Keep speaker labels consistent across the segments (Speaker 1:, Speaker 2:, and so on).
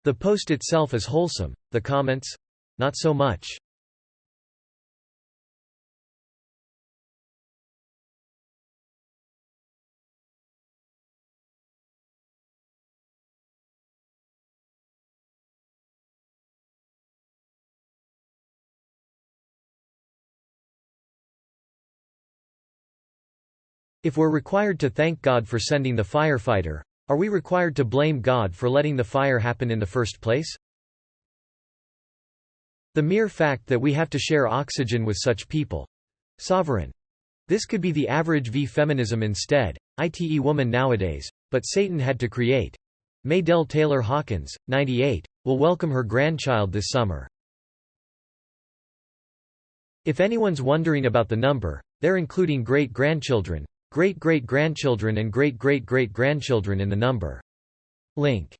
Speaker 1: The post itself is wholesome, the comments? Not so much. If we're required to thank God for sending the firefighter, are we required to blame God for letting the fire happen in the first place? The mere fact that we have to share oxygen with such people. Sovereign. This could be the average feminism instead, ite woman nowadays, but Satan had to create. Maydell Taylor Hawkins, 98, will welcome her grandchild this summer. If anyone's wondering about the number, they're including great-grandchildren, great-great-grandchildren and great-great-great-grandchildren in the number. Link.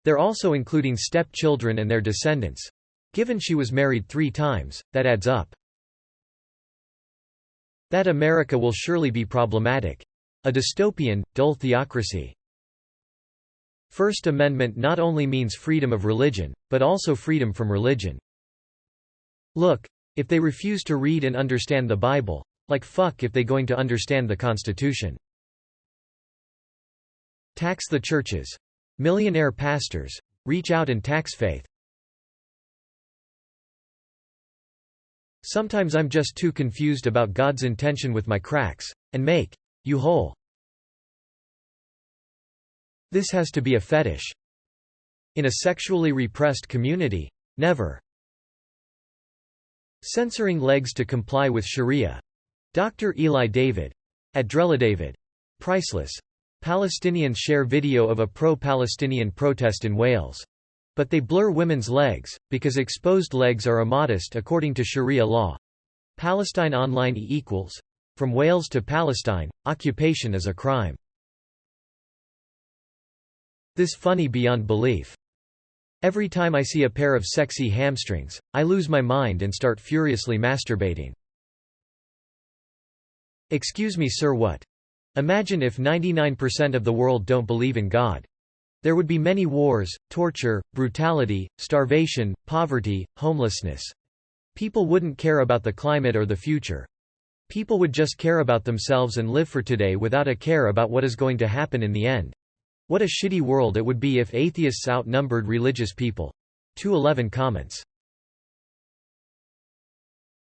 Speaker 1: They're also including stepchildren and their descendants. Given she was married 3 times, that adds up. That America will surely be problematic. A dystopian, dull theocracy. First Amendment not only means freedom of religion, but also freedom from religion. Look, if they refuse to read and understand the Bible, like fuck if they going to understand the Constitution. Tax the churches. Millionaire pastors. Reach out and tax faith. Sometimes I'm just too confused about God's intention with my cracks, and make you whole. This has to be a fetish. In a sexually repressed community? Never. Censoring legs to comply with Sharia. Dr. Eli David. David. Priceless. Palestinians share video of a pro-Palestinian protest in Wales. But they blur women's legs, because exposed legs are immodest according to Sharia law. Palestine Online equals. From Wales to Palestine, occupation is a crime. This funny beyond belief. Every time I see a pair of sexy hamstrings, I lose my mind and start furiously masturbating. Excuse me sir, what? Imagine if 99% of the world don't believe in God. There would be many wars, torture, brutality, starvation, poverty, homelessness. People wouldn't care about the climate or the future. People would just care about themselves and live for today without a care about what is going to happen in the end. What a shitty world it would be if atheists outnumbered religious people. 211 comments.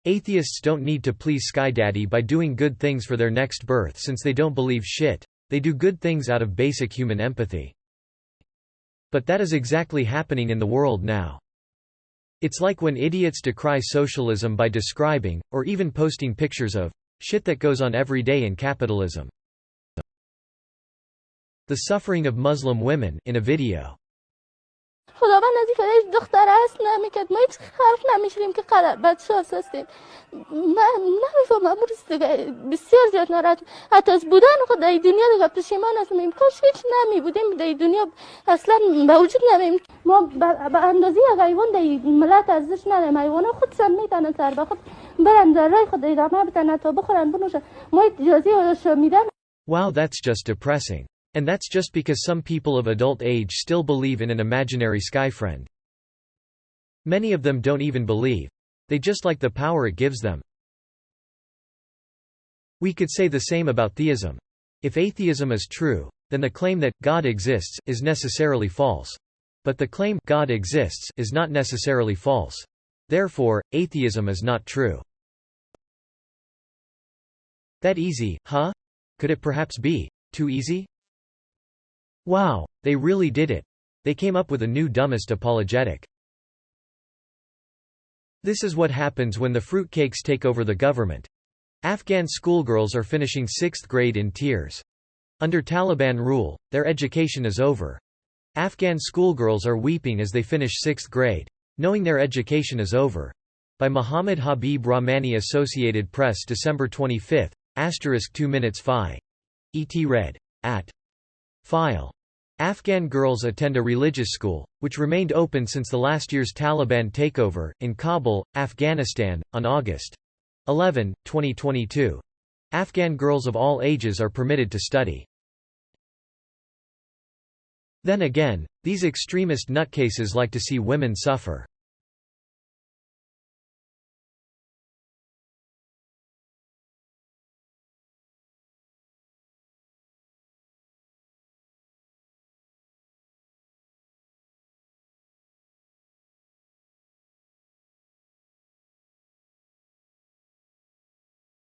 Speaker 1: Atheists don't need to please Sky Daddy by doing good things for their next birth since they don't believe shit. They do good things out of basic human empathy. But that is exactly happening in the world now. It's like when idiots decry socialism by describing, or even posting pictures of, shit that goes on every day in capitalism. The suffering of Muslim women in a video.
Speaker 2: خداوند از این دختر هست نمیکرد ما هیچ حرف نمیشیم که بچه هستیم من نمیفهمم دیگه بسیار زیاد ناراحت حتی از بودن خود در دنیا دیگه پشیمان هستیم کاش هیچ نمی بودیم در دنیا اصلا به وجود نمیم ما به اندازه یک حیوان در ملت ارزش نداریم حیوان خودشان میتونن سر به خود برن در راه خود ادامه بدن تا بخورن بنوشن ما اجازه میدن.
Speaker 1: Wow, that's just depressing. And that's just because some people of adult age still believe in an imaginary sky friend. Many of them don't even believe. They just like the power it gives them. We could say the same about theism. If atheism is true, then the claim that God exists is necessarily false. But the claim God exists is not necessarily false. Therefore, atheism is not true. That easy, huh? Could it perhaps be too easy? Wow, they really did it. They came up with a new dumbest apologetic. This is what happens when the fruitcakes take over the government. Afghan schoolgirls are finishing 6th grade in tears. Under Taliban rule, their education is over. Afghan schoolgirls are weeping as they finish 6th grade, knowing their education is over. By Muhammad Habib Rahmani, Associated Press, December 25, *2 minutes Fi. Et read. At. File. Afghan girls attend a religious school, which remained open since the last year's Taliban takeover, in Kabul, Afghanistan, on August 11, 2022. Afghan girls of all ages are permitted to study. Then again, these extremist nutcases like to see women suffer.